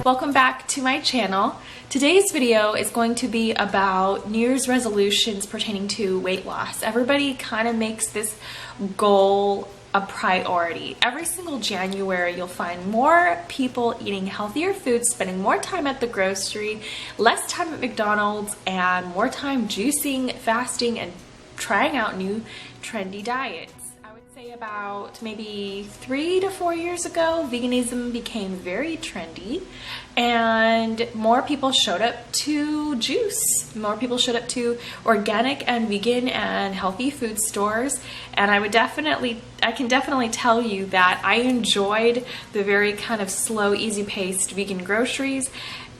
Welcome back to my channel. Today's video is going to be about New Year's resolutions pertaining to weight loss. Everybody kind of makes this goal a priority. Every single January you'll find more people eating healthier foods, spending more time at the grocery, less time at McDonald's, and more time juicing, fasting, and trying out new trendy diets. Say about maybe 3 to 4 years ago, veganism became very trendy and more people showed up to juice. More people showed up to organic and vegan and healthy food stores. And I can definitely tell you that I enjoyed the very kind of slow, easy-paced vegan groceries,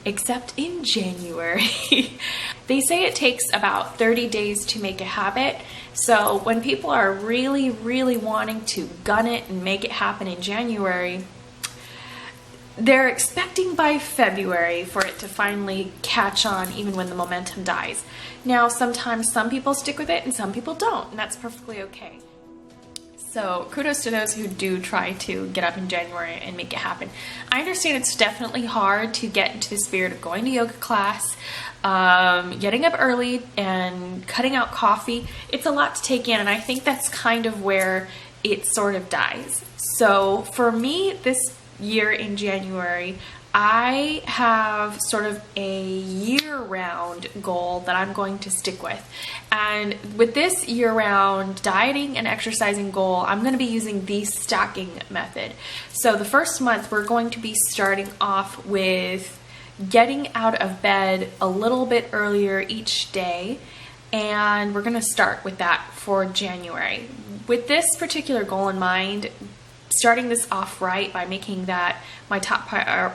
except in January. They say it takes about 30 days to make a habit. So when people are really, really wanting to gun it and make it happen in January, they're expecting by February for it to finally catch on, even when the momentum dies. Now, sometimes some people stick with it and some people don't, and that's perfectly okay. So kudos to those who do try to get up in January and make it happen. I understand it's definitely hard to get into the spirit of going to yoga class, getting up early and cutting out coffee. It's a lot to take in, and I think that's kind of where it sort of dies. So for me, this year in January, I have sort of a year-round goal that I'm going to stick with. And with this year-round dieting and exercising goal, I'm going to be using the stacking method. So the first month, we're going to be starting off with getting out of bed a little bit earlier each day. And we're going to start with that for January. With this particular goal in mind, starting this off right by making that my top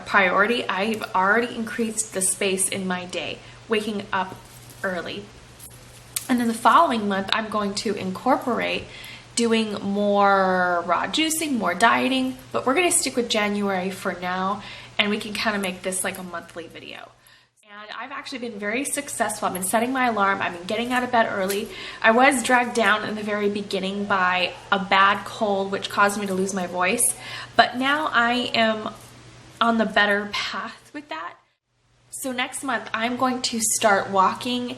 priority, I've already increased the space in my day, waking up early. And then the following month, I'm going to incorporate doing more raw juicing, more dieting, but we're going to stick with January for now, and we can kind of make this like a monthly video. And I've actually been very successful. I've been setting my alarm. I've been getting out of bed early. I was dragged down in the very beginning by a bad cold, which caused me to lose my voice. But now I am on the better path with that. So next month, I'm going to start walking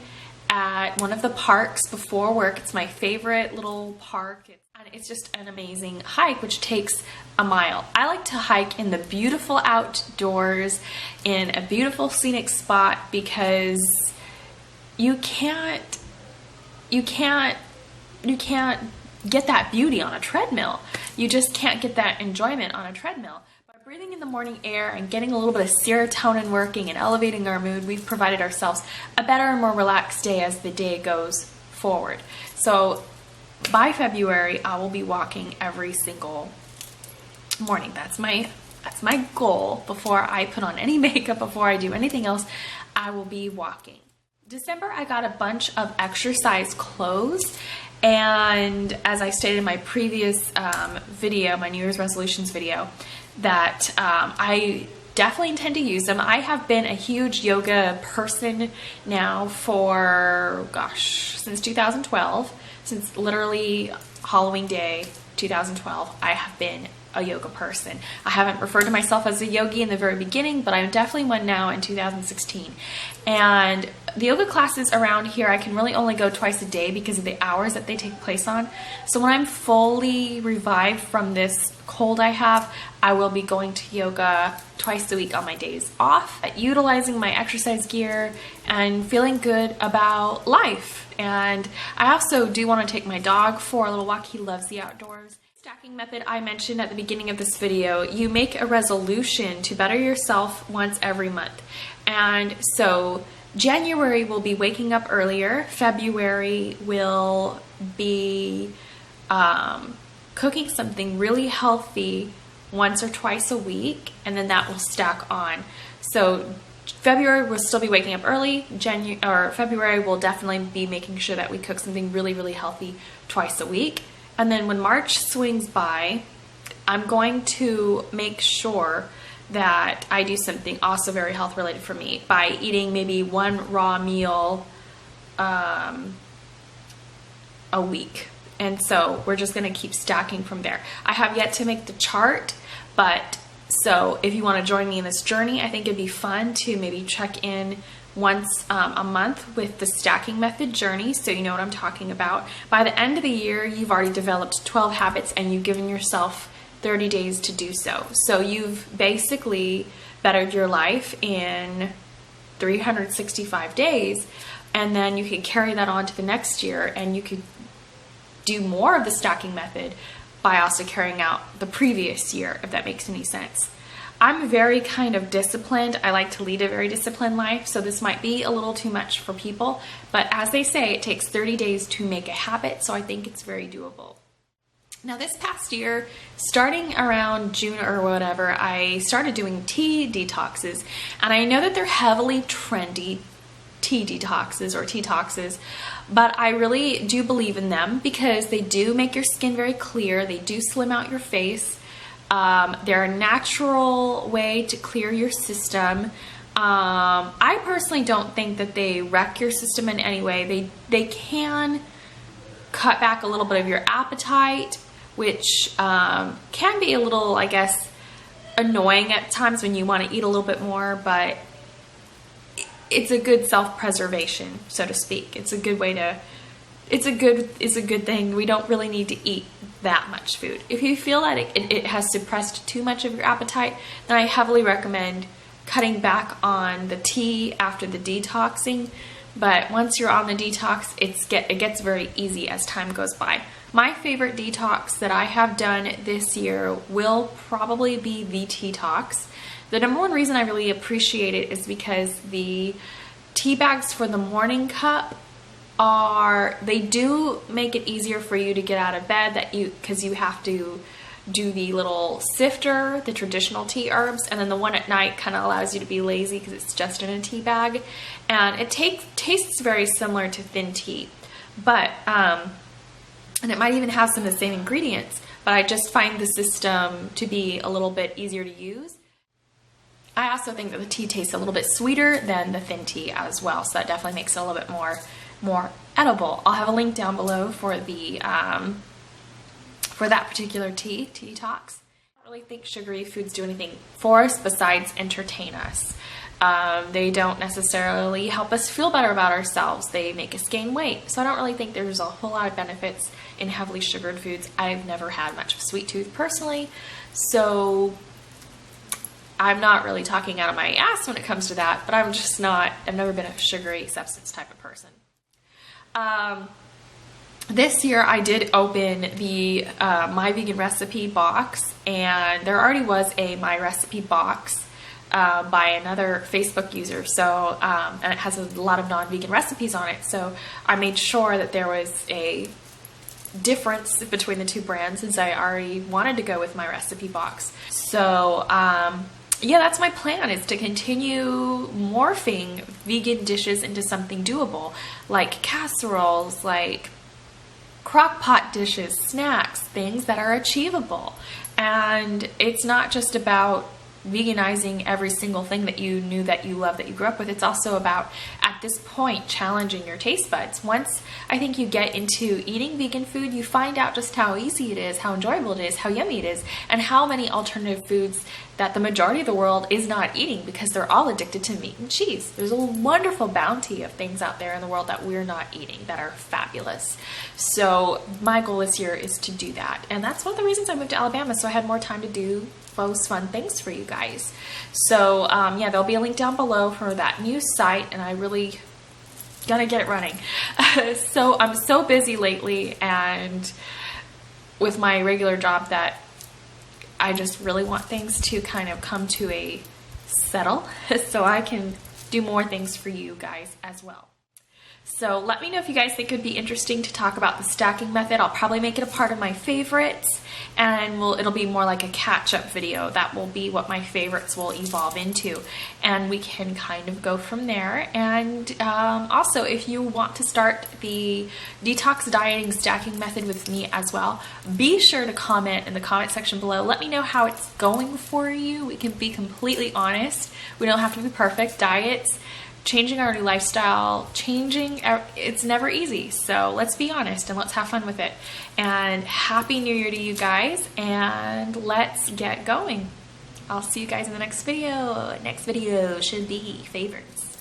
at one of the parks before work. It's my favorite little park. And it's just an amazing hike, which takes a mile. I like to hike in the beautiful outdoors in a beautiful scenic spot because you can't get that beauty on a treadmill. You just can't get that enjoyment on a treadmill. By breathing in the morning air and getting a little bit of serotonin working and elevating our mood, we've provided ourselves a better and more relaxed day as the day goes forward. So by February, I will be walking every single morning. That's my goal. Before I put on any makeup, before I do anything else, I will be walking. December, I got a bunch of exercise clothes, and as I stated in my previous video, my New Year's resolutions video, that I definitely intend to use them. I have been a huge yoga person now for, since 2012. Since literally Halloween Day 2012, I have been a yoga person. I haven't referred to myself as a yogi in the very beginning, but I'm definitely one now in 2016. And the yoga classes around here, I can really only go twice a day because of the hours that they take place on. So when I'm fully revived from this cold I have, I will be going to yoga twice a week on my days off, utilizing my exercise gear and feeling good about life. And I also do want to take my dog for a little walk. He loves the outdoors. Stacking method I mentioned at the beginning of this video, you make a resolution to better yourself once every month. And so January will be waking up earlier. February will be cooking something really healthy once or twice a week, and then that will stack on. So February will still be waking up early. February will definitely be making sure that we cook something really, really healthy twice a week. And then when March swings by, I'm going to make sure that I do something also very health related for me by eating maybe one raw meal a week. And so we're just going to keep stacking from there. I have yet to make the chart, but So if you want to join me in this journey, I think it'd be fun to maybe check in once a month with the stacking method journey, so you know what I'm talking about. By the end of the year, you've already developed 12 habits and you've given yourself 30 days to do so. So you've basically bettered your life in 365 days, and then you can carry that on to the next year, and you could do more of the stacking method by also carrying out the previous year, if that makes any sense. I'm very kind of disciplined. I like to lead a very disciplined life, so this might be a little too much for people, but as they say, it takes 30 days to make a habit, so I think it's very doable. Now this past year, starting around June or whatever, I started doing tea detoxes, and I know that they're heavily trendy, tea detoxes or Teatoxes, but I really do believe in them because they do make your skin very clear, they do slim out your face, they're a natural way to clear your system. I personally don't think that they wreck your system in any way. They can cut back a little bit of your appetite, which can be a little, I guess, annoying at times when you want to eat a little bit more, but it's a good self-preservation, so to speak. It's a good way to, it's a good thing. We don't really need to eat that much food. If you feel that it has suppressed too much of your appetite, then I heavily recommend cutting back on the tea after the detoxing. But once you're on the detox, it gets very easy as time goes by. My favorite detox that I have done this year will probably be the Teatox. The number one reason I really appreciate it is because the tea bags for the morning cup they do make it easier for you to get out of bed, because you have to do the little sifter, the traditional tea herbs, and then the one at night kind of allows you to be lazy because it's just in a tea bag, and it tastes very similar to thin tea, but and it might even have some of the same ingredients, but I just find the system to be a little bit easier to use. I also think that the tea tastes a little bit sweeter than the thin tea as well, so that definitely makes it a little bit more edible. I'll have a link down below for the for that particular Teatox. I don't really think sugary foods do anything for us besides entertain us. They don't necessarily help us feel better about ourselves. They make us gain weight. So I don't really think there's a whole lot of benefits in heavily sugared foods. I've never had much of a sweet tooth personally, so I'm not really talking out of my ass when it comes to that, but I've never been a sugary substance type of person. This year I did open the My Vegan Recipe box, and there already was a My Recipe box by another Facebook user, so and it has a lot of non-vegan recipes on it, so I made sure that there was a difference between the two brands since I already wanted to go with My Recipe box. So yeah, that's my plan, is to continue morphing vegan dishes into something doable, like casseroles, like crock pot dishes, snacks, things that are achievable. And it's not just about veganizing every single thing that you knew that you love, that you grew up with. It's also about, at this point, challenging your taste buds. Once I think you get into eating vegan food, you find out just how easy it is, how enjoyable it is, how yummy it is, and how many alternative foods that the majority of the world is not eating, because they're all addicted to meat and cheese. There's a wonderful bounty of things out there in the world that we're not eating that are fabulous. So my goal this year is to do that. And that's one of the reasons I moved to Alabama, so I had more time to do those fun things for you guys. So yeah, there'll be a link down below for that new site, and I really gonna get it running. So I'm so busy lately and with my regular job that I just really want things to kind of come to a settle so I can do more things for you guys as well. So let me know if you guys think it would be interesting to talk about the stacking method. I'll probably make it a part of my favorites, and it'll be more like a catch-up video. That will be what my favorites will evolve into, and we can kind of go from there. And also, if you want to start the detox dieting stacking method with me as well, be sure to comment in the comment section below. Let me know how it's going for you. We can be completely honest. We don't have to be perfect. Diets, changing our lifestyle, it's never easy. So let's be honest and let's have fun with it. And Happy New Year to you guys, and let's get going. I'll see you guys in the next video. Next video should be favorites.